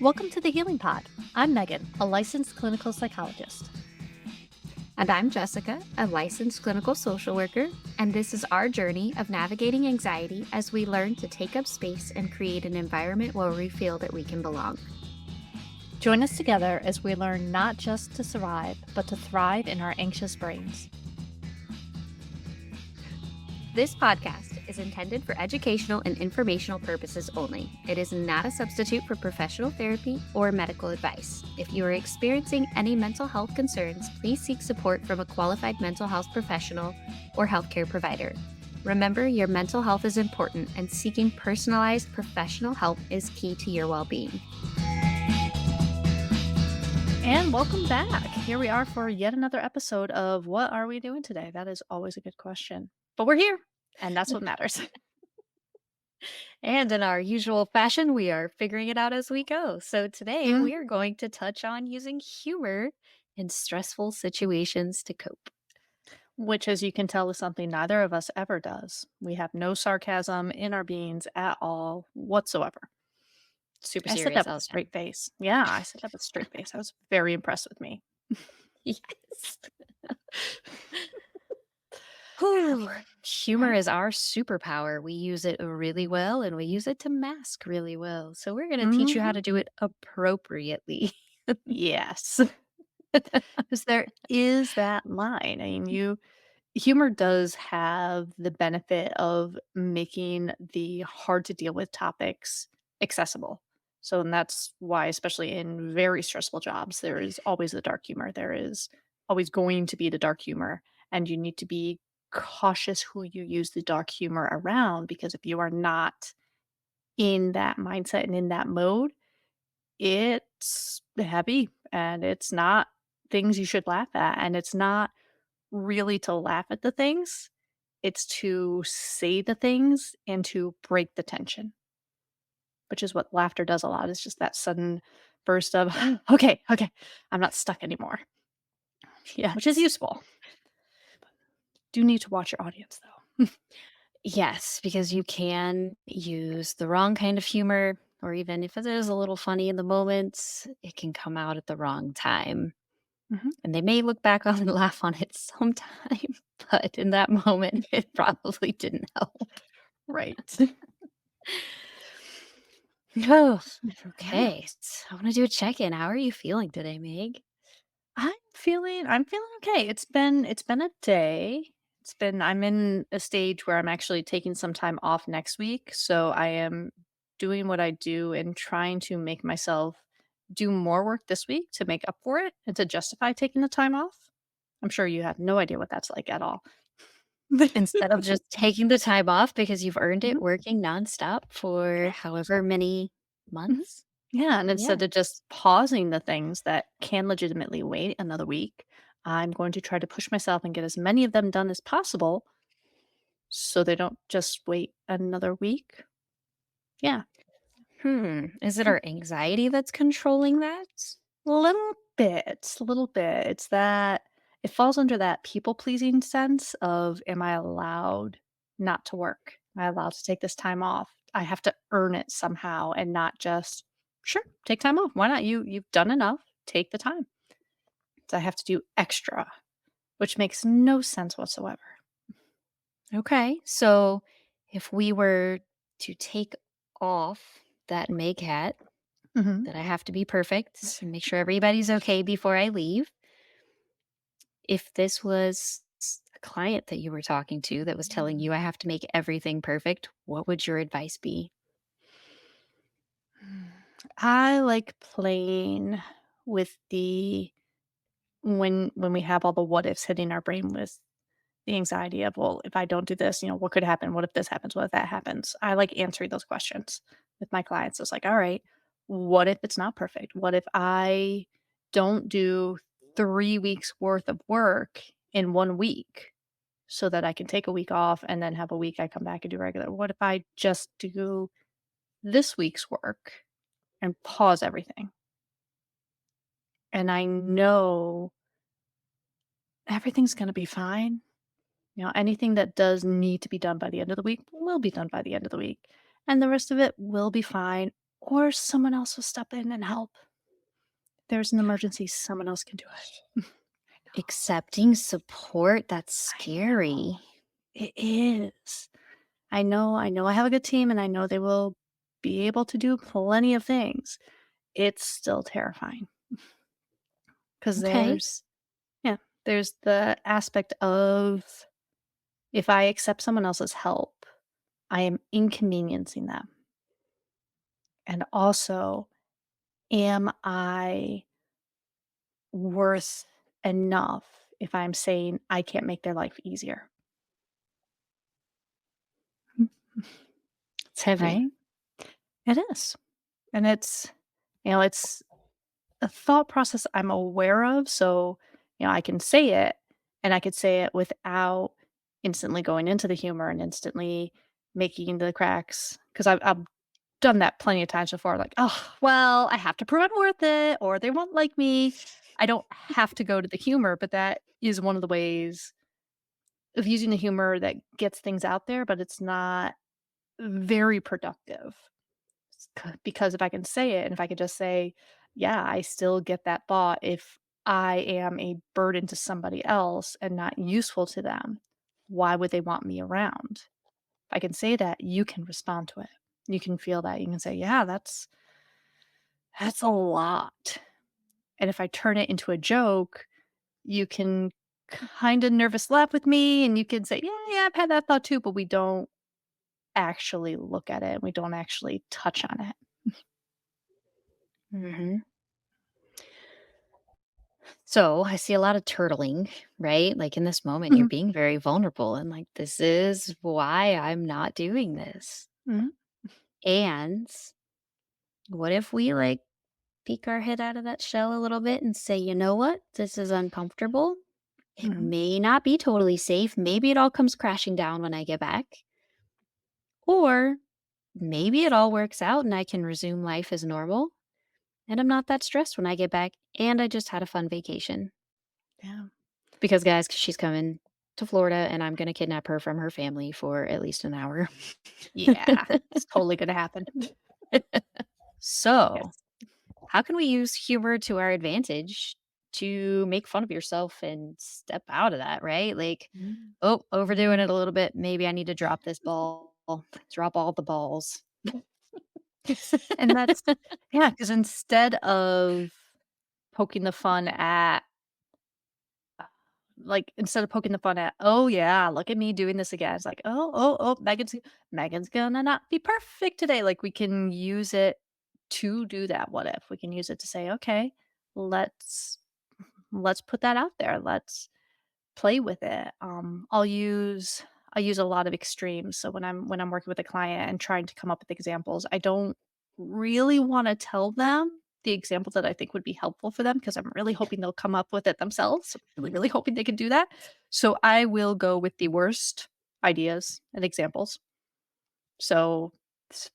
Welcome to the Healing Pod. I'm Megan, a licensed clinical psychologist. And I'm Jessica, a licensed clinical social worker, and this is our journey of navigating anxiety as we learn to take up space and create an environment where we feel that we can belong. Join us together as we learn not just to survive, but to thrive in our anxious brains. This podcast is intended for educational and informational purposes only. It is not a substitute for professional therapy or medical advice. If you are experiencing any mental health concerns, please seek support from a qualified mental health professional or healthcare provider. Remember, your mental health is important, and seeking personalized professional help is key to your well-being. And welcome back. Here we are for yet another episode of What Are We Doing Today? That is always a good question. But we're here, and that's what matters. And in our usual fashion, we are figuring it out as we go. So today we are going to touch on using humor in stressful situations to cope. Which, as you can tell, is something neither of us ever does. We have no sarcasm in our beings at all whatsoever. Super I said serious that with all a the time. straight face. Yeah, I said that with a straight face. I was very impressed with me. Yes. Whew. Humor Right? is our superpower. We use it really well, and we use it to mask really well. So we're going to teach you how Mhm. to do it appropriately. Yes. Because there is that line. I mean, humor does have the benefit of making the hard to deal with topics accessible. So, and that's why, especially in very stressful jobs, there is always the dark humor. There is always going to be the dark humor. And you need to be cautious who you use the dark humor around, because if you are not in that mindset and in that mode, it's heavy and it's not things you should laugh at. And it's not really to laugh at the things, it's to say the things and to break the tension, which is what laughter does a lot. It's just that sudden burst of, okay, okay, I'm not stuck anymore, which is Yes. useful. Do need to watch your audience though. Yes, because you can use the wrong kind of humor, or even if it is a little funny in the moment, it can come out at the wrong time. Mhm. And they may look back on and laugh on it sometime, but in that moment, it probably didn't help. Right. Oh, Yeah. okay. I want to do a check in. How are you feeling today, Meg? I'm feeling okay. It's been a day. I'm in a stage where I'm actually taking some time off next week. So I am doing what I do and trying to make myself do more work this week to make up for it and to justify taking the time off. I'm sure you have no idea what that's like at all. Instead of just taking the time off because you've earned Mhm, it working nonstop for however many mhm. months? Yeah, and Yeah. instead of just pausing the things that can legitimately wait another week, I'm going to try to push myself and get as many of them done as possible so they don't just wait another week. Yeah. Is it our anxiety that's controlling that? A little bit. It's that it falls under that people pleasing sense of, am I allowed not to work? Am I allowed to take this time off? I have to earn it somehow and not just, sure, take time off. Why not? You've done enough. Take the time. So I have to do extra, which makes no sense whatsoever. Okay. So if we were to take off that Meg hat, Hmm. that I have to be perfect and make sure everybody's okay before I leave, if this was a client that you were talking to that was telling you I have to make everything perfect, what would your advice be? I like playing with the when we have all the what ifs hitting our brain with the anxiety of, well, if I don't do this, what could happen? What if this happens? What if that happens? I like answering those questions with my clients. It's like, all right, what if it's not perfect? What if I don't do 3 weeks worth of work in 1 week so that I can take a week off and then have a week I come back and do regular? What if I just do this week's work and pause everything? And I know everything's going to be fine. Anything that does need to be done by the end of the week will be done by the end of the week. And the rest of it will be fine. or someone else will step in and help. There's an emergency, someone else can do it. Accepting support, that's I know. scary. It is. I know I have a good team and I know they will be able to do plenty of things. It's still terrifying because Okay. yeah, there's the aspect of if I accept someone else's help, I am inconveniencing them. And also, am I worth enough if I'm saying I can't make their life easier? It's heavy. Right? It is. And it's a thought process I'm aware of. So, I can say it and I could say it without instantly going into the humor and instantly making the cracks. Cause I've done that plenty of times before. Like, oh, well, I have to prove I'm worth it or they won't like me. I don't have to go to the humor, but that is one of the ways of using the humor that gets things out there, but it's not very productive. Because if I can say it and if I could just say, "Yeah, I still get that thought if I am a burden to somebody else and not useful to them, why would they want me around?" If I can say that, you can respond to it. You can feel that. You can say, "Yeah, that's a lot." And if I turn it into a joke, you can kinda nervous laugh with me and you can say, "Yeah, yeah, I've had that thought too," but we don't actually look at it. We don't actually touch on it. Mhm. So I see a lot of turtling, right? Like in this moment, you're Mhm. being very vulnerable and like, this is why I'm not doing this. Mhm. And what if we like peek our head out of that shell a little bit and say, you know what? This is uncomfortable. It Mhm. may not be totally safe. Maybe it all comes crashing down when I get back. Or maybe it all works out and I can resume life as normal. And I'm not that stressed when I get back. And I just had a fun vacation. Yeah. Because, guys, she's coming to Florida, and I'm gonna kidnap her from her family for at least an hour. Yeah, it's totally gonna happen. So, Yes. how can we use humor to our advantage to make fun of yourself and step out of that, right? Like, Mm. "Oh, overdoing it a little bit. Maybe I need to drop this ball. Drop all the balls." And that's yeah, because instead of poking the fun at instead of poking the fun at, "Oh, yeah, look at me doing this again." It's like, "Oh, oh, oh, Megan's gonna not be perfect today." Like, we can use it to do that what if. We can use it to say, "Okay, let's let's put that out there. Let's play with it." I use a lot of extremes. So when I'm working with a client and trying to come up with examples, I don't really want to tell them the example that I think would be helpful for them because I'm really hoping they'll come up with it themselves. Really, really hoping they can do that. So I will go with the worst ideas and examples. So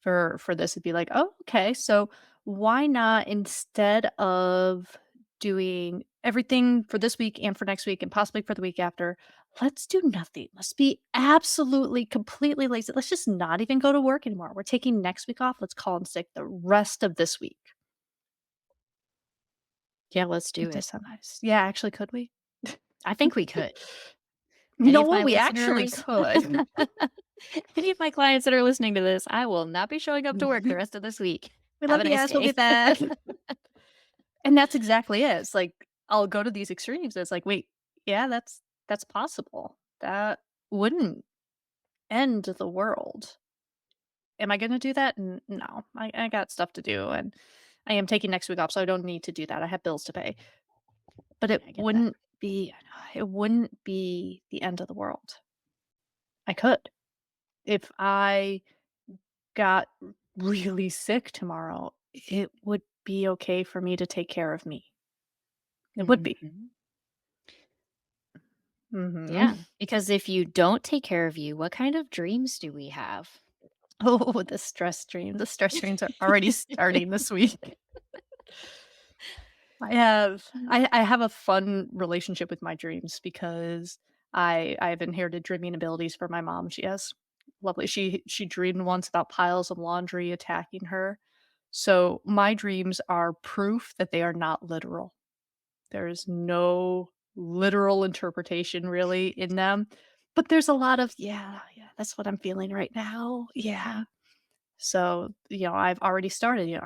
for this it'd be like, "Oh, okay. So why not instead of doing everything for this week and for next week and possibly for the week after, let's do nothing. Let's be absolutely completely lazy. Let's just not even go to work anymore. We're taking next week off. Let's call in sick the rest of this week." Yeah, let's do It it. does sound nice. Yeah, actually, could we? I think we could. You Any know of what? my We actually listeners could. any of my clients that are listening to this, I will not be showing up to work the We rest of this week. Have love a you nice guys. We'll be day. back. And that's exactly it. It's like, I'll go to these extremes. It's like, wait, yeah, that's possible. That wouldn't end the world. Am I gonna do that? No. I got stuff to do and I am taking next week off, so I don't need to do that. I have bills to pay. But I get that. it wouldn't be the end of the world. I could. If I got really sick tomorrow, it would be okay for me to take care of me. It would be. Mhm. Mhm. Yeah, because if you don't take care of you, what kind of dreams do we have? Oh, the stress dream. The stress dreams are already starting this week. I have a fun relationship with my dreams because I've inherited dreaming abilities from my mom. She has lovely she dreamed once about piles of laundry attacking her. So my dreams are proof that they are not literal. There is no literal interpretation really in them, but there's a lot of, "Yeah, yeah, that's what I'm feeling right now. Yeah." So, I've already started,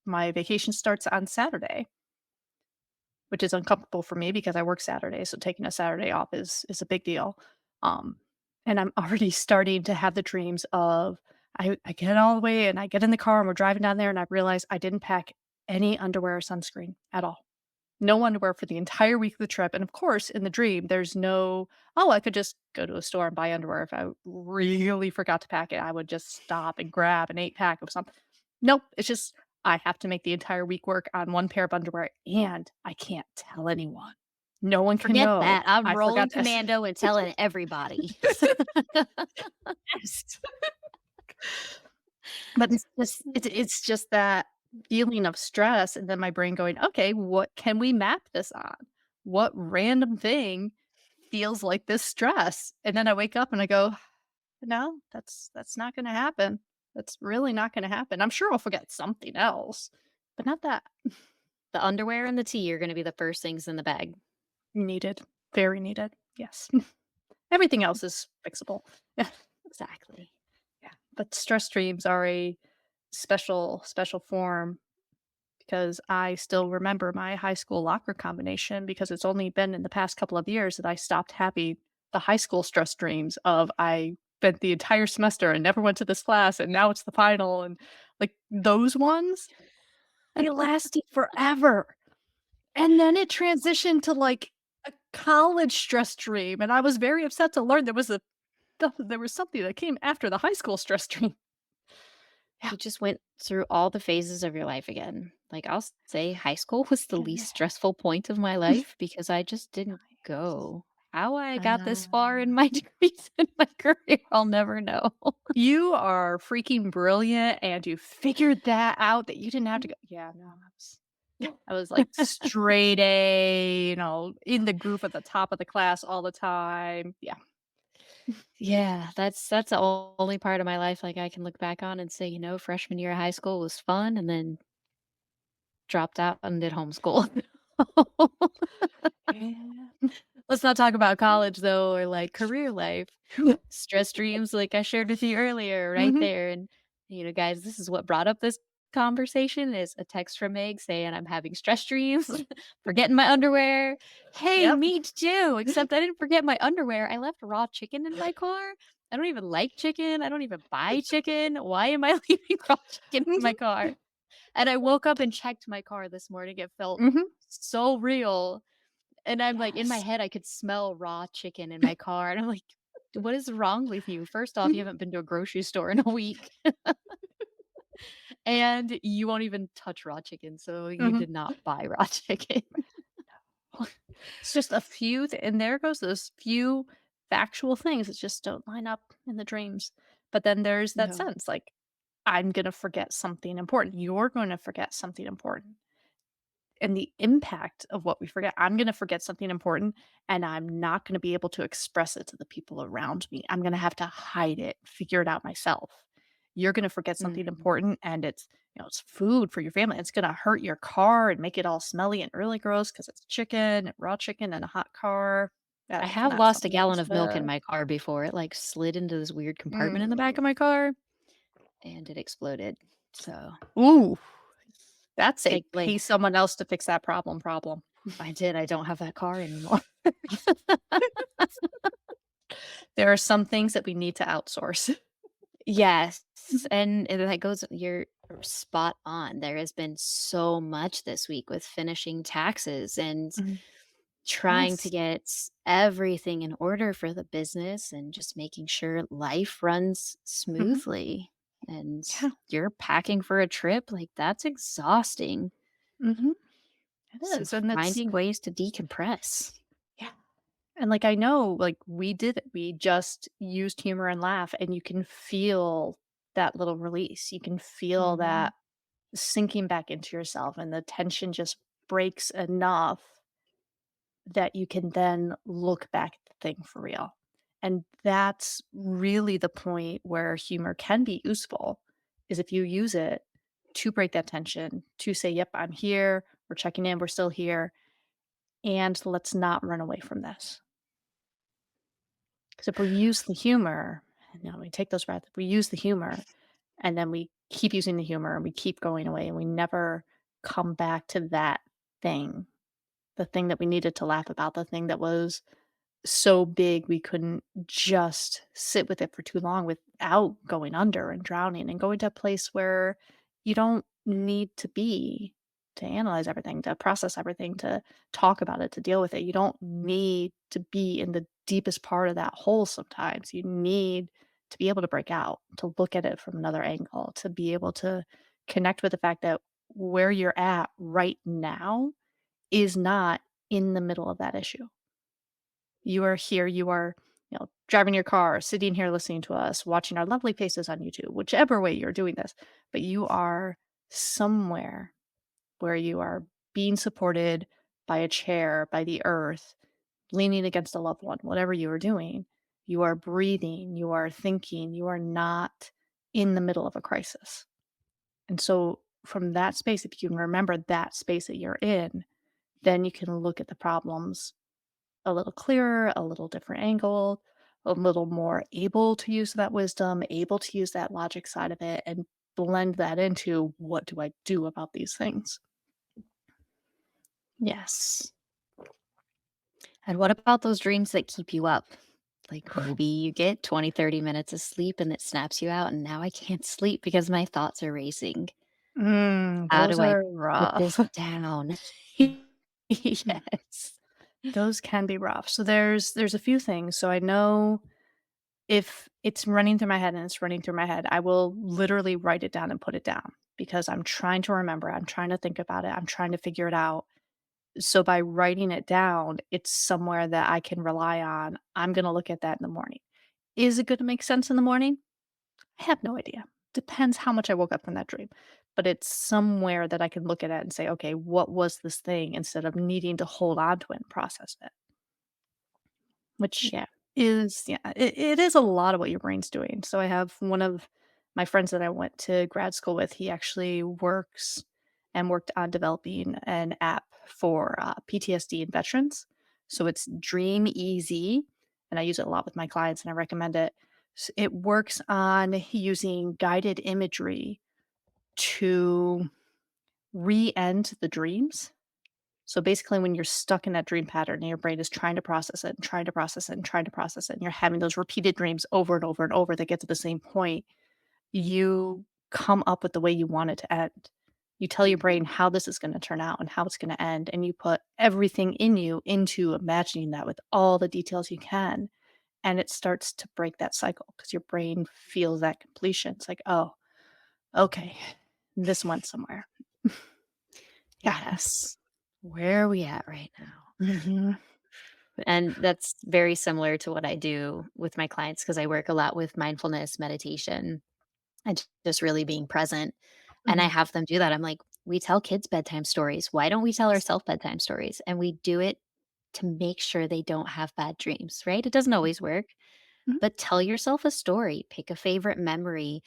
my vacation starts on Saturday, which is uncomfortable for me because I work Saturday, so taking a Saturday off is a big deal. Um, and I'm already starting to have the dreams of I get all the way and I get in the car and we're driving down there and I realize I didn't pack any underwear or sunscreen at all. No underwear for the entire week of the trip, and of course, in the dream, there's no, "Oh, I could just go to a store and buy underwear." If I really forgot to pack it, I would just stop and grab an 8-pack of something. Nope, it's just, I have to make the entire week work on 1 pair of underwear, and I can't tell anyone. No one can Forget know that. I'm I rolling forgot this. commando and telling everybody. Yes. But it's just that feeling of stress, and then my brain going, "Okay, what can we map this on? What random thing feels like this stress?" And then I wake up and I go, "No, that's not gonna happen. That's really not gonna happen. I'm sure I'll forget something else, but not that." The underwear and the tea are gonna be the first things in the bag. Needed. Very needed. Yes. Everything else is fixable. Yeah. Exactly. Yeah. But stress dreams are a special, special form because I still remember my high school locker combination because it's only been in the past couple of years that I stopped having the high school stress dreams of I spent the entire semester and never went to this class and now it's the final and like those ones, they lasted forever. And then it transitioned to like a college stress dream and I was very upset to learn there was something that came after the high school stress dream. Yeah. You just went through all the phases of your life again. Like, I'll say high school was the Yeah. least stressful point of my life because I just didn't Nice. go. How I got this far in Ah. my degrees and my career, I'll never know. You are freaking brilliant, and you figured that out that you didn't have to go. Yeah, no, I was like straight A, in the group at the top of the class all the time. Yeah. Yeah, that's the only part of my life, like, I can look back on and say, freshman year of high school was fun and then dropped out and did homeschool. Yeah. Let's not talk about college though, or like career life. Stress dreams, like I shared with you earlier, right Mhm. there. And guys, this is what brought up this conversation is a text from Meg saying I'm having stress dreams, forgetting my underwear. Hey, Yep. me too. Except I didn't forget my underwear. I left raw chicken in my car. I don't even like chicken. I don't even buy chicken. Why am I leaving raw chicken in my Mhm. car? And I woke up and checked my car this morning. It felt Mhm. so real, and I'm like, in my Yes. head, I could smell raw chicken in my car, and I'm like, "What is wrong with you? First off, you Mhm. haven't been to a grocery store in a week, and you won't even touch raw chicken, so you Mhm. did not buy raw chicken." It's just a few and there goes those few factual things that just don't line up in the dreams. But then there's that No. sense, like, I'm gonna forget something important. You're gonna forget something important. And the impact of what we forget, I'm gonna forget something important, and I'm not gonna be able to express it to the people around me. I'm gonna have to hide it, figure it out myself. You're gonna forget something Mhm. important, and it's food for your family. It's gonna hurt your car and make it all smelly and really gross because it's chicken, raw chicken in a hot car. I That's have not lost a something that gallon goes of milk in well. my car before. It, like, slid into this weird compartment in the back Mm. of my car, and it exploded. So, Ooh, that's a thankfully, pay someone else to fix that problem. I did. I don't have that car anymore. There are some things that we need to outsource. Yes, and that goes you're spot on. There has been so much this week with finishing taxes and Mhm. trying to Yes. get everything in order for the business and just making sure life runs Mhm. smoothly. And Yeah. you're packing for a trip, like that's exhausting. Mhm. It So is, and it's finding ways to decompress. yeah, and, like, I know, like, we did it. We just used humor and laugh, and you can feel that little release. You can feel Mhm. that sinking back into yourself, and the tension just breaks enough that you can then look back at the thing for real. And that's really the point where humor can be useful, is if you use it to break that tension, to say, "Yep, I'm here. We're checking in. We're still here, and let's not run away from this." Because if we use the humor, we take those breaths, if we use the humor, and then we keep using the humor and we keep going away and we never come back to that thing, the thing that we needed to laugh about, the thing that was so big we couldn't just sit with it for too long without going under and drowning and going to a place where you don't need to be to analyze everything, to process everything, to talk about it, to deal with it. You don't need to be in the deepest part of that hole sometimes. You need to be able to break out, to look at it from another angle, to be able to connect with the fact that where you're at right now is not in the middle of that issue. You are here, you are, driving your car, sitting here listening to us, watching our lovely faces on YouTube, whichever way you're doing this, but you are somewhere where you are being supported by a chair, by the earth, leaning against a loved one, whatever you are doing. You are breathing, you are thinking, you are not in the middle of a crisis. And so, from that space, if you can remember that space that you're in, then you can look at the problems a little clearer, a little different angle, a little more able to use that wisdom, able to use that logic side of it, and blend that into what do I do about these things? Yes. And what about those dreams that keep you up? Like maybe you get 20, 30 minutes of sleep and it snaps you out, and now I can't sleep because my thoughts are racing. How Those do I are put this rough. down? Mm, Yes. those can be rough. So there's a few things. So I know if it's running through my head and it's running through my head, I will literally write it down and put it down because I'm trying to remember. I'm trying to think about it. I'm trying to figure it out. So by writing it down, it's somewhere that I can rely on. I'm going to look at that in the morning. Is it going to make sense in the morning? I have no idea. Depends how much I woke up from that dream. But it's somewhere that I can look at it and say, okay, what was this thing instead of needing to hold on to it and process it, which Yeah. is, yeah, it is a lot of what your brain's doing. So I have one of my friends that I went to grad school with, he actually works and worked on developing an app for PTSD and veterans. So it's Dream Easy, and I use it a lot with my clients and I recommend it. It works on using guided imagery to re end the dreams. So basically, when you're stuck in that dream pattern and your brain is trying to process it and trying to process it and trying to process it, and you're having those repeated dreams over and over and over that get to the same point, you come up with the way you want it to end. You tell your brain how this is going to turn out and how it's going to end, and you put everything in you into imagining that with all the details you can. And it starts to break that cycle because your brain feels that completion. It's like, oh, okay, this went somewhere. Yeah. Yes. Where are we at right now? Hmm. And that's very similar to what I do with my clients because I work a lot with mindfulness, meditation, and just really being present. And I Hmm. have them do that. I'm like, we tell kids bedtime stories. Why don't we tell Yes. ourselves bedtime stories? And we do it to make sure they don't have bad dreams, right? It doesn't always work, Mhm. but tell yourself a story, pick a favorite memory,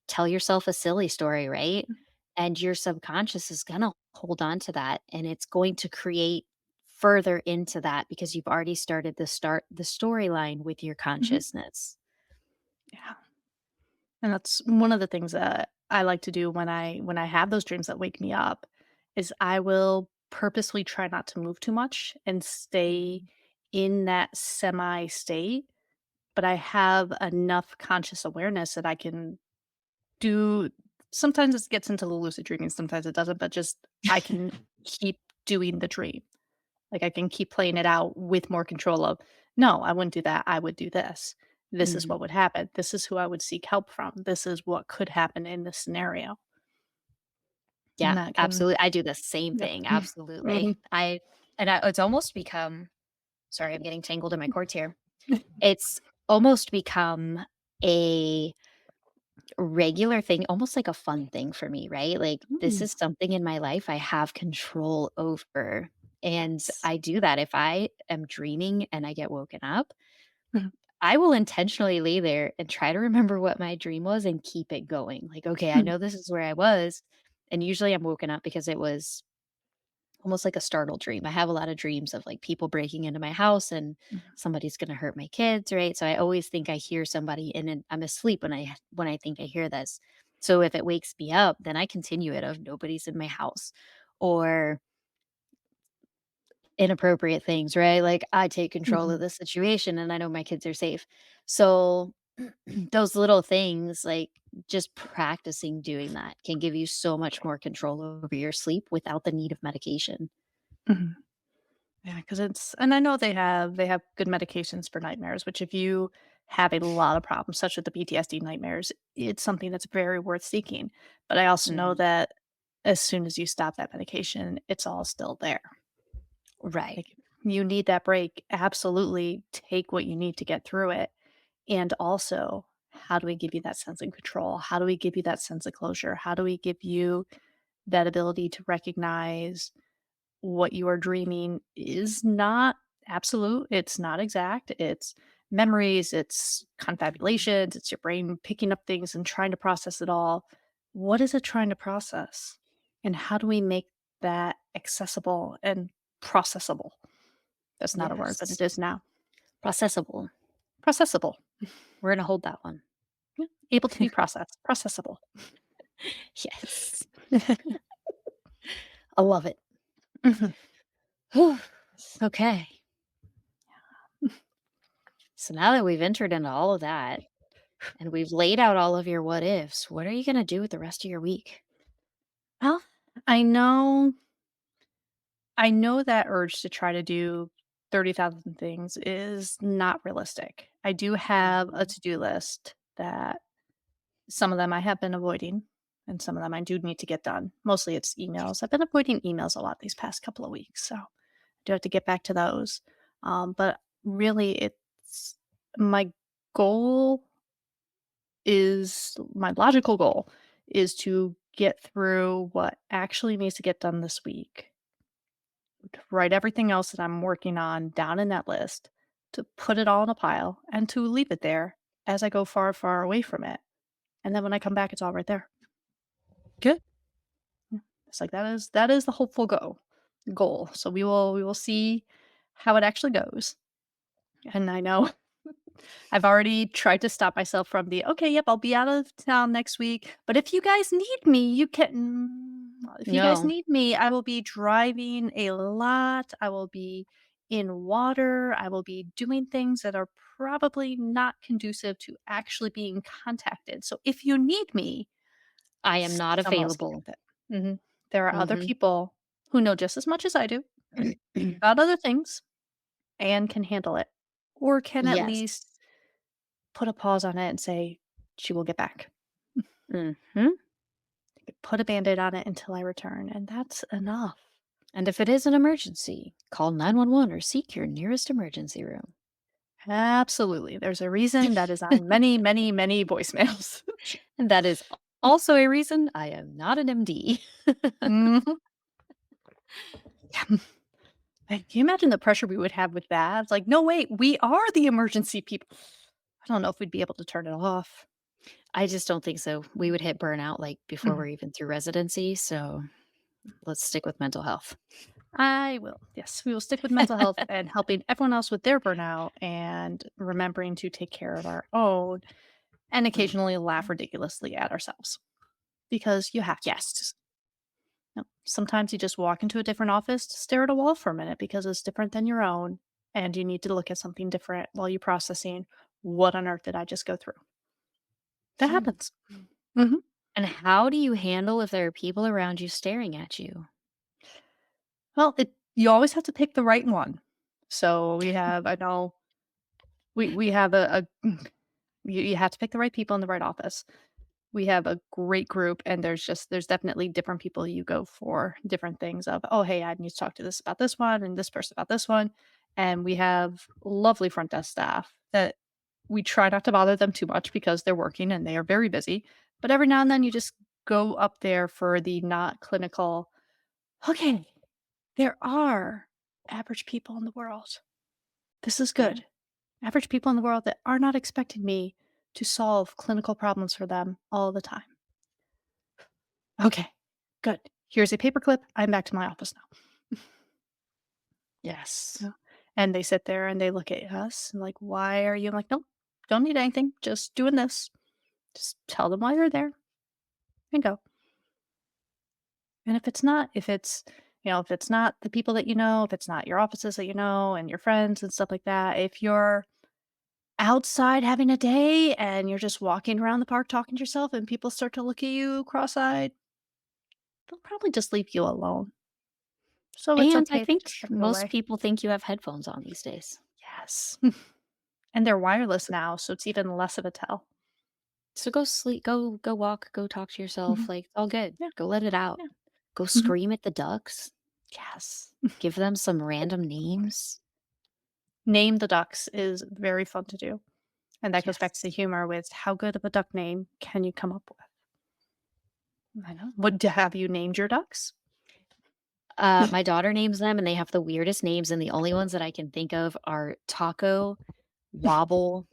tell yourself a silly story, right? And your subconscious is going to hold on to that and it's going to create further into that because you've already started the storyline with your Mhm. consciousness. Yeah. And that's one of the things that I like to do when I have those dreams that wake me up is I will purposely try not to move too much and stay Mhm. in that semi state, but I have enough conscious awareness that I can do. Sometimes it gets into the lucid dreaming, sometimes it doesn't, but just I can keep doing the dream. Like, I can keep playing it out with more control of, "No, I wouldn't do that, I would do this. This is Mhm. what would happen. This is who I would seek help from. This is what could happen in this scenario." Yeah, And that can, absolutely. I do the same yeah. thing. Absolutely. Mhm. It's almost become, sorry, I'm getting tangled in my cords here. It's almost become a regular thing, almost like a fun thing for me, right? Like this Mm, is something in my life I have control over. And yes. I do that if I am dreaming and I get woken up, Mhm. I will intentionally lay there and try to remember what my dream was and keep it going. Like, okay, I Mhm. know this is where I was. And usually I'm woken up because it was almost like a startle dream. I have a lot of dreams of like people breaking into my house and Mhm, somebody's going to hurt my kids, right? So I always think I hear somebody and then I'm asleep when I think I hear this. So if it wakes me up, then I continue it of nobody's in my house or inappropriate things, right? Like I take control of mhm, the situation and I know my kids are safe. So those little things, like just practicing doing that can give you so much more control over your sleep without the need of medication. mhm. Yeah, because it's and I know they have good medications for nightmares, which if you have a lot of problems, such as the PTSD nightmares, it's something that's very worth seeking. But I also know Mhm. that as soon as you stop that medication, it's all still there. Right. Like, you need that break, absolutely take what you need to get through it. And also, how do we give you that sense of control? How do we give you that sense of closure? How do we give you that ability to recognize what you are dreaming is not absolute, it's not exact, it's memories, it's confabulations, it's your brain picking up things and trying to process it all. What is it trying to process? And how do we make that accessible and processable? That's not a word, but Yes. it is now. Processable. Processable. We're gonna hold that one. Yeah. Able to be processed. Processable. Yes. I love it. Mhm. Whew. Okay. So now that we've entered into all of that and we've laid out all of your what ifs, what are you gonna do with the rest of your week? Well, I know I know that urge to try to do 30,000 things is not realistic. I do have a Mhm. to-do list that some of them I have been avoiding and some of them I do need to get done. Mostly it's emails. I've been avoiding emails a lot these past couple of weeks, so I do have to get back to those. But really, it's my goal my logical goal is to get through what actually needs to get done this week, to write everything else that I'm working on down in that list, to put it all in a pile, and to leave it there as I go far, far away from it. And then when I come back, it's all right there. Good. Yeah. It's like that is the hopeful goal. So we will see how it actually goes. And I know I've already tried to stop myself from the, "Okay, yep, I'll be out of town next week, but if you guys need me, you can if you guys No, need me, I will be driving a lot, I will be in water, I will be doing things that are probably not conducive to actually being contacted. So if you need me, I am not someone else can available. get it." There are other Mhm. people who know just as much as I do about other things and can handle it, or can at Yes. least put a pause on it and say, "She will get back." Mhm. Put a Band-Aid on it until I return, and that's enough. And if it is an emergency, call 911 or seek your nearest emergency room. Absolutely. There's a reason that is on many, many, many voicemails. And that is also a reason I am not an MD. Mhm. Yeah. Can you imagine the pressure we would have with that? It's like, "No, wait, we are the emergency people." I don't know if we'd be able to turn it off. I just don't think so. We would hit burnout, like, before Mhm. we're even through residency, so let's stick with mental health. I will. Yes, we will stick with mental health and helping everyone else with their burnout and remembering to take care of our own and Mm. occasionally laugh ridiculously at ourselves because you have to. Yes. No. Sometimes you just walk into a different office to stare at a wall for a minute because it's different than your own, and you need to look at something different while you're processing, "What on earth did I just go through?" That Mm. happens. Mhm. And how do you handle if there are people around you staring at you? Well, you always have to pick the right one. So I know we have you have to pick the right people in the right office. We have a great group and there's definitely different people you go for different things of, "Oh, hey, I need to talk to this about this one and this person about this one." And we have lovely front desk staff that we try not to bother them too much because they're working and they are very busy. But every now and then you just go up there for the not clinical, "Okay, there are average people in the world. This is Yeah. good. Average people in the world that are not expecting me to solve clinical problems for them all the time. Okay." Good. Here's a paperclip. I'm back to my office now." Yes. Yeah. And they sit there and they look at us and like, "Why are you?" I'm like, "Nope, don't need anything. Just doing this." Just tell them why you're there and go. And if it's, if it's not the people that you know, if it's not your offices that you know and your friends and stuff like that, if you're outside having a day and you're just walking around the park talking to yourself and people start to look at you cross-eyed, they'll probably just leave you alone. So it's And I okay to think just step most away. people think you have headphones on these days. Yes. And they're wireless now, so it's even less of a tell. So go sleep, go walk, go talk to yourself. Mhm. Like, it's all good. Yeah, Go let it out. yeah. Go Mhm. scream at the ducks. Yes. Give them some random names. Name the ducks is very fun to do, and that goes back to Yes. the humor with how good of a duck name can you come up with? I know. Have you named your ducks? My daughter names them, and they have the weirdest names, and the only ones that I can think of are Taco, Wobble.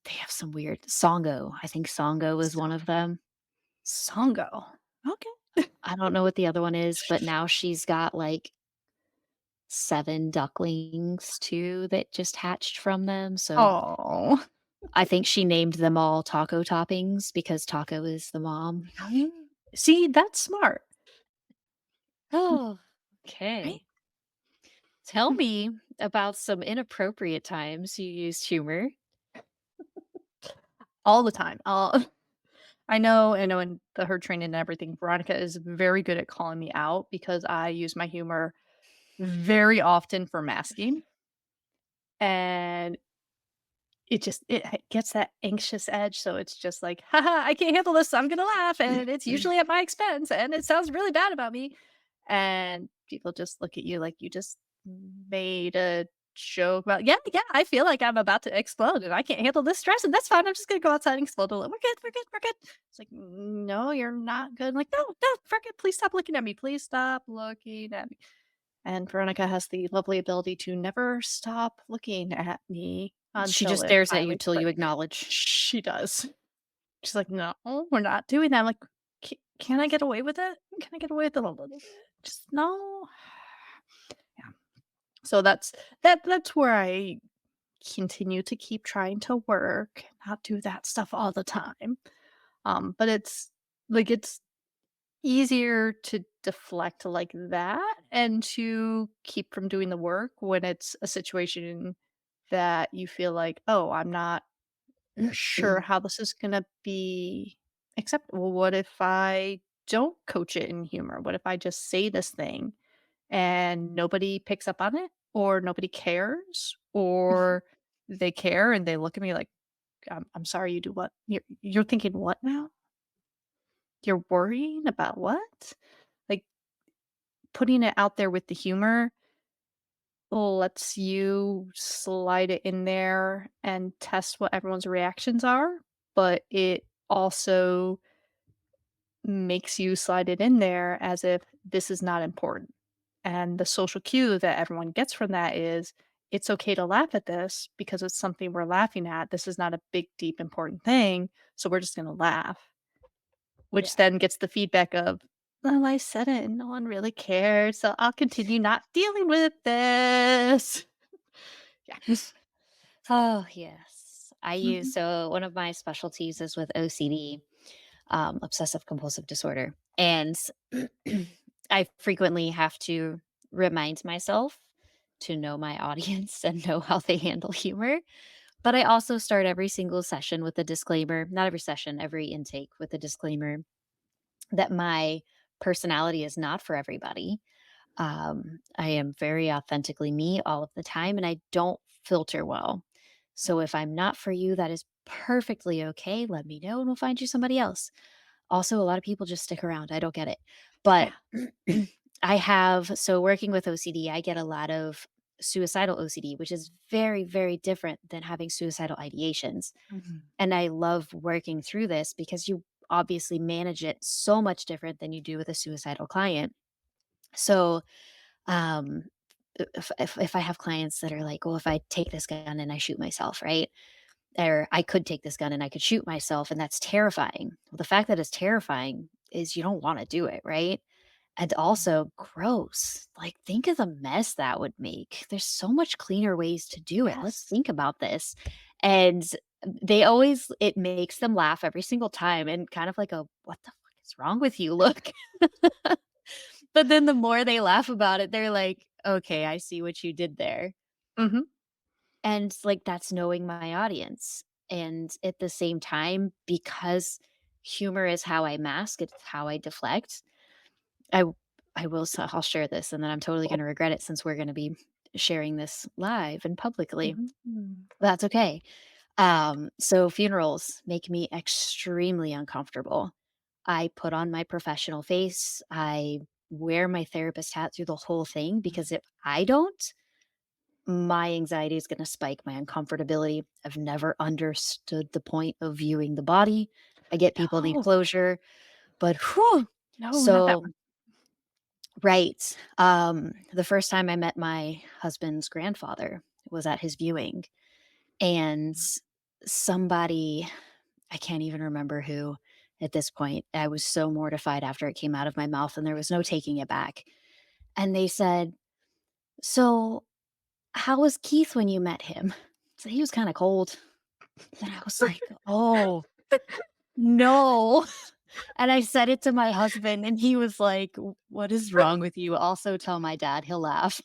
They have some weird Songo. I think Songo is one So of them. Songo. Okay. I don't know what the other one is, but now she's got, like, 7 ducklings too that just hatched from them, so Oh. I think she named them all Taco Toppings because Taco is the mom. See, that's smart, Oh, right? okay. Tell me about some inappropriate times you used humor. All the time. I know in the herd training and everything, Veronica is very good at calling me out because I use my humor very often for masking, and it gets that anxious edge, so it's just like, "Haha, I can't handle this, I'm gonna laugh, and it's usually at my expense, and it sounds really bad about me." And people just look at you like you just made a joke about, "Yeah, yeah, I feel like I'm about to explode, and I can't handle this stress, and that's fine, I'm just gonna go outside and explode a little. We're good, we're good, we're good." It's like, "No, you're not good." I'm like, "No, no, frickin' please stop looking at me. Please stop looking at me." And Veronica has the lovely ability to never stop looking at me She until just it stares at you finally till you clicks. acknowledge. She does. She's like, "No, we're not doing that." I'm like, Can I get away with it? Can I get away with it a little bit? Just no." Yeah. So that's where I continue to keep trying to work, not do that stuff all the time. But it's easier to deflect like that and to keep from doing the work when it's a situation that you feel like, "Oh, I'm not sure how this is gonna be acceptable. What if I don't coach it in humor? What if I just say this thing and nobody picks up on it or nobody cares or they care and they look at me like, I'm sorry, you do what? You're thinking what now? You're worrying about what?" Like, putting it out there with the humor lets you slide it in there and test what everyone's reactions are, but it also makes you slide it in there as if this is not important. And the social cue that everyone gets from that is it's okay to laugh at this because it's something we're laughing at. This is not a big, deep, important thing. So we're just going to laugh, which Yeah. then gets the feedback of, "Well, I said it and no one really cared. So I'll continue not dealing with this." Yeah. Oh, yes. I use Mhm. so one of my specialties is with OCD, obsessive compulsive disorder. And I frequently have to remind myself to know my audience and know how they handle humor. But I also start every single session with a disclaimer, not every session, every intake with a disclaimer that my personality is not for everybody. I am very authentically me all of the time and I don't filter well. So if I'm not for you, that is perfectly okay. Let me know and we'll find you somebody else. Also, a lot of people just stick around. I don't get it. But Yeah. so working with OCD, I get a lot of suicidal OCD, which is very, very different than having suicidal ideations. Mhm. And I love working through this because you obviously manage it so much different than you do with a suicidal client. So, um, if I have clients that are like, "Well, if I take this gun and I shoot myself," right? Or I could take this gun and I could shoot myself, and that's terrifying. Well, the fact that it's terrifying is you don't wanna do it, right? And also gross. Like, think of the mess that would make. There's so much cleaner ways to do it. Let's Yes. think about this. And they always it makes them laugh every single time and kind of like a, "What the fuck is wrong with you? Look." But then the more they laugh about it, they're like, "Okay, I see what you did there." Mhm. And, like, that's knowing my audience. And at the same time, because humor is how I mask, it's how I deflect, I w I will s I'll share this, and then I'm totally Cool. gonna regret it since we're gonna be sharing this live and publicly. Mhm. That's okay. So funerals make me extremely uncomfortable. I put on my professional face. I wear my therapist hat through the whole thing because if I don't, my anxiety is going to spike, my uncomfortability. I've never understood the point of viewing the body. I get people need No. closure, but whew. No, not that So, one. right. The first time I met my husband's grandfather was at his viewing, and somebody, I can't even remember who at this point. I was so mortified after it came out of my mouth, and there was no taking it back. And they said, "So, how was Keith when you met him?" So he was kind of cold. And I was like, "Oh, no." And I said it to my husband, and he was like, What is wrong with you? Also tell my dad, he'll laugh."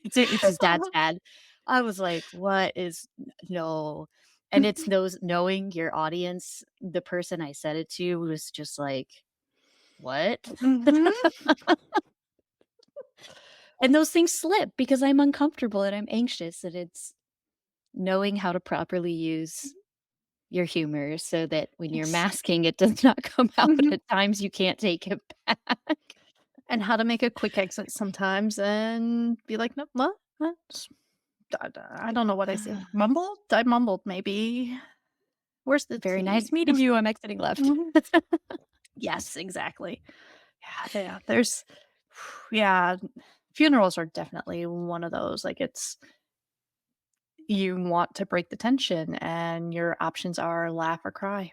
It's his dad's dad. I was like, "What is no." And it's those knowing your audience, the person I said it to was just like, "What?" Mhm. And those things slip because I'm uncomfortable and I'm anxious, and it's knowing how to properly use your humor so that when you're Yes. masking, it does not come out Mhm. at times you can't take it back. And how to make a quick exit sometimes and be like, "No, what? What? I don't know what I said. Mumbled? I mumbled maybe. Where's the Very nice tea?" meeting you, I'm exiting left. Mhm. Yes, exactly. Yeah, yeah, there's yeah, funerals are definitely one of those, like, it's you want to break the tension, and your options are laugh or cry.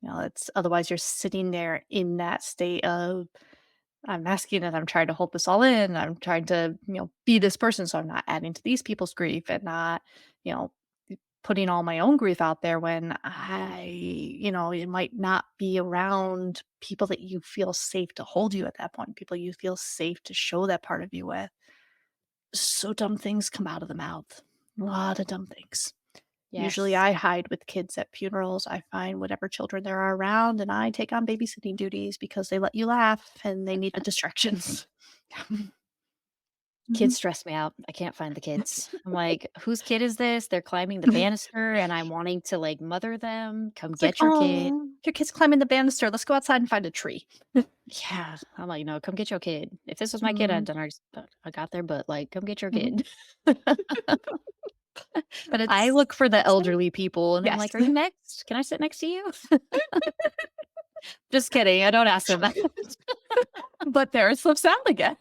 It's otherwise you're sitting there in that state of, "I'm masking it, I'm trying to hold this all in, I'm trying to, be this person, so I'm not adding to these people's grief and not, you know, putting all my own grief out there when it might not be around people that you feel safe to hold you at that point, people you feel safe to show that part of you with. So dumb things come out of the mouth. A lot of dumb things. Usually Yes. I hide with kids at funerals. I find whatever children there are around and I take on babysitting duties because they let you laugh and they need the distractions. Kids Mhm. stress me out. I can't find the kids. I'm like, "Whose kid is this? They're climbing the banister, and I'm wanting to, like, mother them. Come It's like, get your kid." "Oh, your kid's climbing the banister. Let's go outside and find a tree." Yeah. I'm like, "No, come get your kid. If this was my kid, I'd Mhm. done already I got there, but, like, come get your Mhm. kid." But I it's look for the it's fun. elderly people, and I'm Yes. like, "Are you next? Can I sit next to you?" Just kidding, I don't ask them that. But there it slips out again.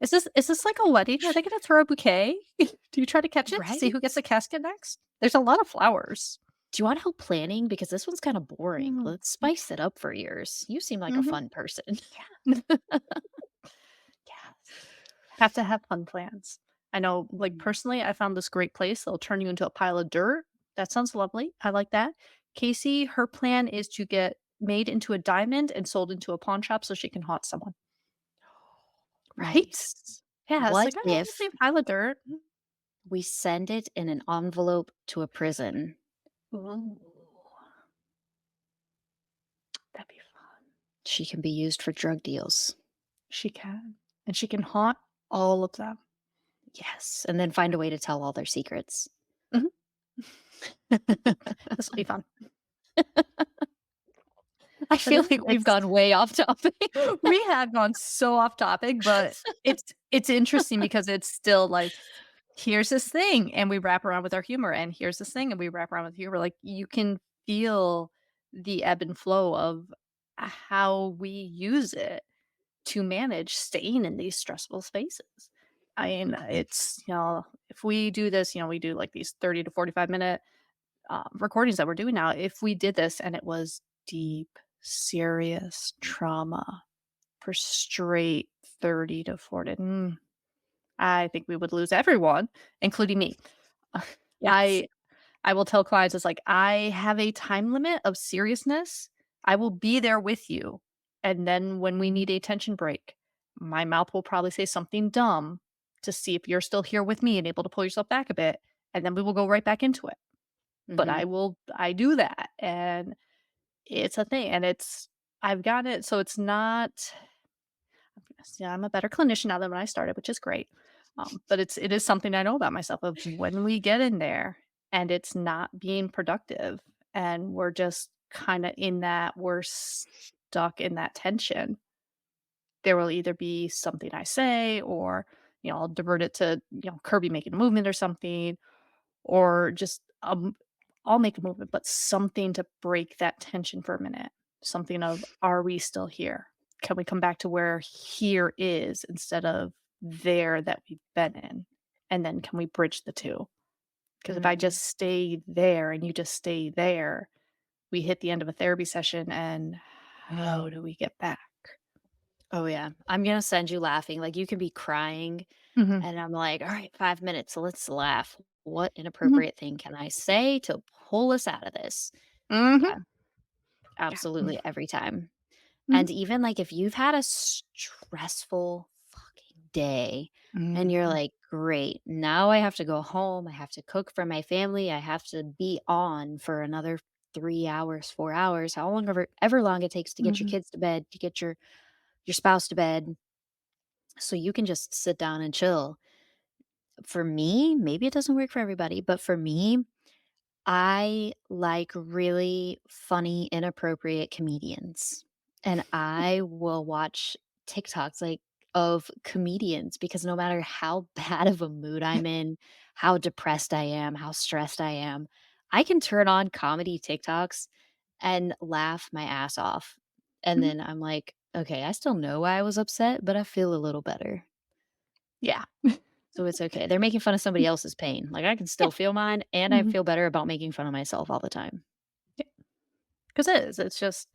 Is this like a wedding? Are they gonna throw a bouquet? Do you try to catch it to see who gets Right? the casket next? There's a lot of flowers. Do you want help planning? Because this one's kinda boring. Mm. Let's spice it up for yours. You seem like a Mhm. fun person. Yeah. Yes. Have to have fun plans. I know, like, Mm. personally, I found this great place. They'll turn you into a pile of dirt. That sounds lovely. I like that. Casey, her plan is to get made into a diamond and sold into a pawn shop so she can haunt someone. Right? Nice. Yeah, it's What like, "Oh, just if leave a pile of dirt." we send it in an envelope to a prison? Ooh, that'd be fun. She can be used for drug deals. She can, and she can haunt all of them. Yes, and then find a way to tell all their secrets. Mhm. This'll be fun. I But feel like we've it's gone way off topic. we have gone so off topic, but it's interesting because it's still like, here's this thing, and we wrap around with our humor, and here's this thing, and we wrap around with humor. Like, you can feel the ebb and flow of how we use it to manage staying in these stressful spaces. I mean, it's, if we do this, we do like these 30 to 45-minute recordings that we're doing now. If we did this and it was deep serious trauma for straight 30 to 40, I think we would lose everyone, including me. Yes. I I will tell clients, it's like, "I have a time limit of seriousness. I will be there with you, and then when we need a tension break, my mouth will probably say something dumb to see if you're still here with me and able to pull yourself back a bit, and then we will go right back into it." But Mhm. I do that, and it's a thing, and I've got it so it's not. Yeah, I'm a better clinician now than when I started, which is great. But it is something I know about myself of when we get in there and it's not being productive and we're just kind of in that we're stuck in that tension. There will either be something I say or I'll divert it to Kirby making a movement or something or just I'll make a movement, but something to break that tension for a minute. Something of, are we still here? Can we come back to where here is instead of there that we've been in? And then can we bridge the two? Because if I Mhm. just stay there and you just stay there, we hit the end of a therapy session and how do we get back? Oh, yeah. I'm gonna send you laughing, like, you can be crying, Hmm. and I'm like, "Alright, 5 minutes, let's laugh. What Hmm. inappropriate thing can I say to pull us out of this?" Hmm. Yeah, Yeah. absolutely every time. Hmm. And even, like, if you've had a stressful fucking day and you're Hmm. like, "Great, now I have to go home, I have to cook for my family, I have to be on for another 3 hours, 4 hours," how long ever long it takes to get your Hmm. kids to bed, to get your spouse to bed, so you can just sit down and chill. For me, maybe it doesn't work for everybody, but for me, I like really funny, inappropriate comedians, and I will watch TikToks, like, of comedians because no matter how bad of a mood I'm in, how depressed I am, how stressed I am, I can turn on comedy TikToks and laugh my ass off, and Hmm. then I'm like, "Okay, I still know why I was upset, but I feel a little better, Yeah. so it's okay." They're making fun of somebody else's pain, like, I can Yeah. still feel mine, and I Hmm. feel better about making fun of myself all the time. Because it is. It's just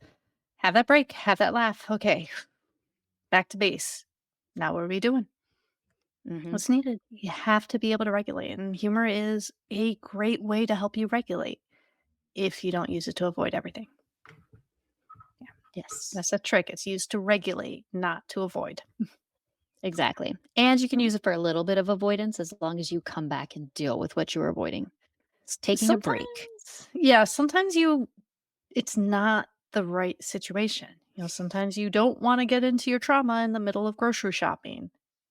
have that break, have that laugh. Okay, back to base. Now what are we doing? Mhm. What's needed? You have to be able to regulate, and humor is a great way to help you regulate if you don't use it to avoid everything. Yeah, Yes, that's a trick. It's used to regulate, not to avoid. exactly. And you can Mhm. use it for a little bit of avoidance as long as you come back and deal with what you were avoiding. It's taking a break. Sometimes, yeah, sometimes it's not the right situation. Sometimes you don't want to get into your trauma in the middle of grocery shopping.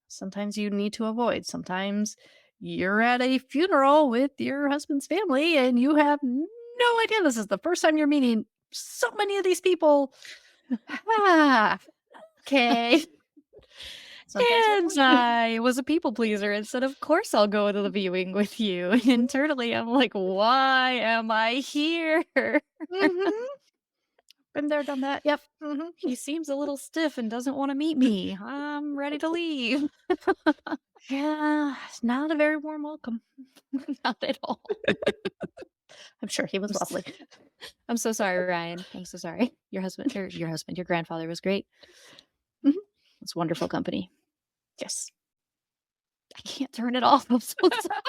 Sometimes you need to avoid. Sometimes you're at a funeral with your husband's family and you have no idea this is the first time you're meeting so many of these people. Ah, okay. Sometimes you And avoid. I was a people pleaser and said, "Of course I'll go to the viewing with you." And internally, I'm like, "Why am I here?" Hmm. Been there, done that. Yep. Hmm. He seems a little stiff and doesn't want to meet me. I'm ready to leave. Yeah, it's not a very warm welcome. Not at all. I'm sure he was I'm lovely. s- I'm so sorry, Ryan. I'm so sorry. Your grandfather was great. Mhm. It's wonderful company. Yes. I can't turn it off. I'm so sorry.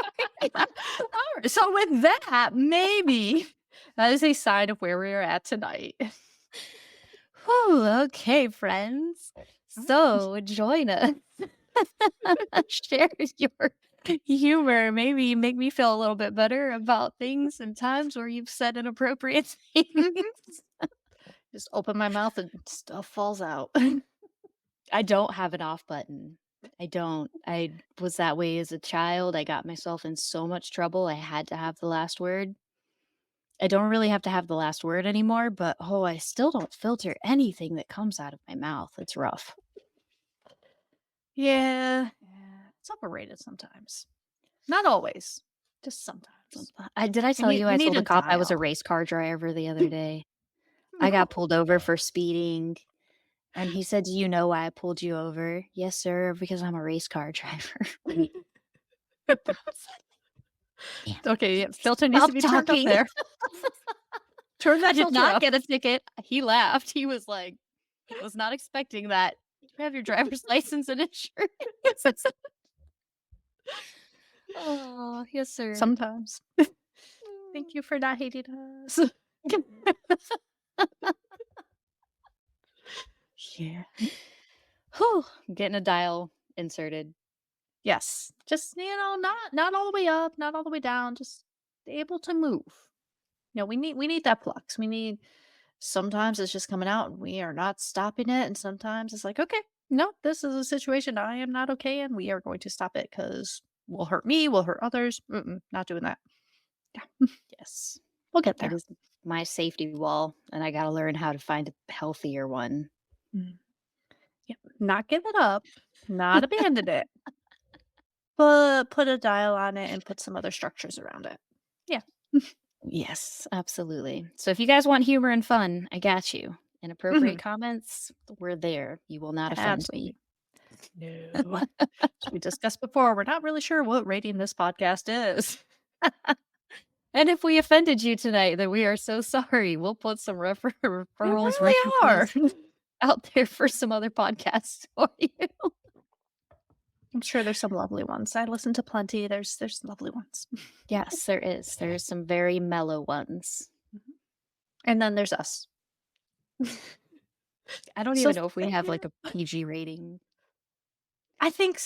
Alright, so with that, maybe that is a sign of where we are at tonight. Whew, okay, friends. So join us. Share your humor. Maybe make me feel a little bit better about things and times where you've said inappropriate things. Mhm. Just open my mouth and stuff falls out. I don't have an off button. I don't. I was that way as a child. I got myself in so much trouble. I had to have the last word. I don't really have to have the last word anymore, but oh, I still don't filter anything that comes out of my mouth. It's rough. Yeah, it's overrated sometimes. Not always, just sometimes. Did I You tell need you you I need told a a cop I was a dial. race car driver the other day? I got pulled over for speeding, and he said, "Do you know why I pulled you over?" "Yes, sir, because I'm a race car driver." I was like, "Damn, Okay, yeah, filter needs to stop be turned up talking." there. Turns out Did so not true. get a ticket. He laughed. He was like, was not expecting that. You have your driver's license and insurance. Oh, yes, sir. Sometimes. Thank you for not hating us. Yeah. Whew, getting a dial inserted. Yes. Just, not all the way up, not all the way down, just able to move. We need that flux. We need sometimes it's just coming out and we are not stopping it. And sometimes it's like, okay, no, this is a situation I am not okay in. We are going to stop it because will hurt me, will hurt others. Not doing that. Yeah. Yes. We'll get It there. is my safety wall, and I gotta learn how to find a healthier one. Mm. Yep. Not give it up, not abandon it, but put a dial on it and put some other structures around it. Yeah. Yes, absolutely. So if you guys want humor and fun, I got you. Inappropriate Mhm. comments, we're there. You will not offend me. Absolutely. No. As we discussed before, we're not really sure what rating this podcast is. And if we offended you tonight, then we are so sorry. We'll put some We referrals, really are. references out there for some other podcasts for you. I'm sure there's some lovely ones. I listen to plenty. There's lovely ones. Yes, there is. There's some very mellow ones. Mhm. And then there's us. I don't So even know if we have yeah. like a PG rating. I think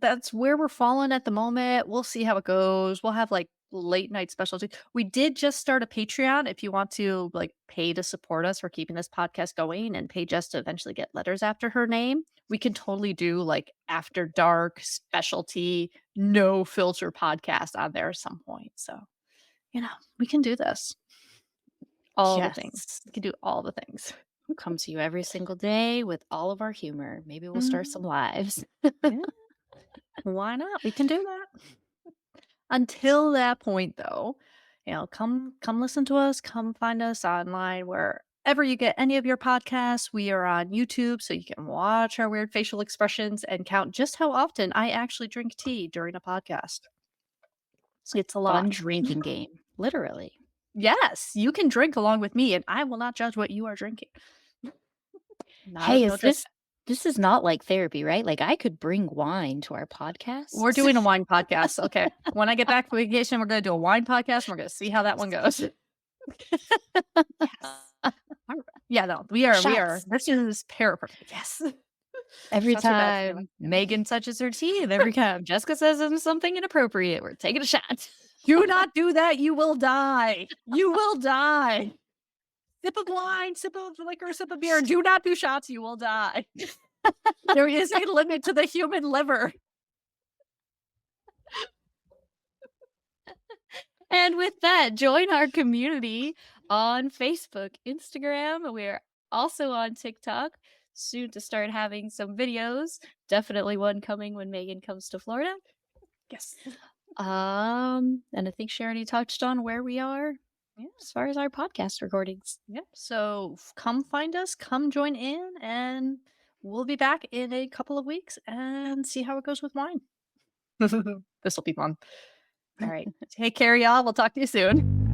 that's where we're falling at the moment. We'll see how it goes. We'll have like late night specialty. We did just start a Patreon if you want to like pay to support us for keeping this podcast going and pay just to eventually get letters after her name. We can totally do like after dark specialty, no filter podcast on there at some point. So, we can do this. All the things. Yes. We can do all the things. Come to you every single day with all of our humor. Maybe we'll start some Mhm. lives. Yeah. Why not? We can do that. Until that point, though, come listen to us. Come find us online wherever you get any of your podcasts. We are on YouTube, so you can watch our weird facial expressions and count just how often I actually drink tea during a podcast. It's a Fun lot. drinking game, literally. Yes, you can drink along with me, and I will not judge what you are drinking. Not Hey, no is judgment. this is not like therapy, right? Like I could bring wine to our We're podcasts. doing a wine podcast. Okay, when I get back from vacation, we're going to do a wine podcast. And we're going to see how that one goes. Yes. Alri Yeah, no, we are Shots. this is perfect. Yes. Every Shots are bad for you. time Megan touches her tea, and every time Jessica says something inappropriate, we're taking a shot. Do not do that, you will die. You will die. Sip of wine, sip of liquor, sip of beer. Do not do shots, you will die. There is a limit to the human liver. And with that, join our community on Facebook, Instagram. We're also on TikTok. Soon to start having some videos. Definitely one coming when Megan comes to Florida. Yes. And I think Sharon touched on where we are Yeah, as far as our podcast recordings. yeah. So, come find us, come join in, and we'll be back in a couple of weeks and see how it goes with wine. This'll be fun. Alright. Take care, y'all. We'll talk to you soon.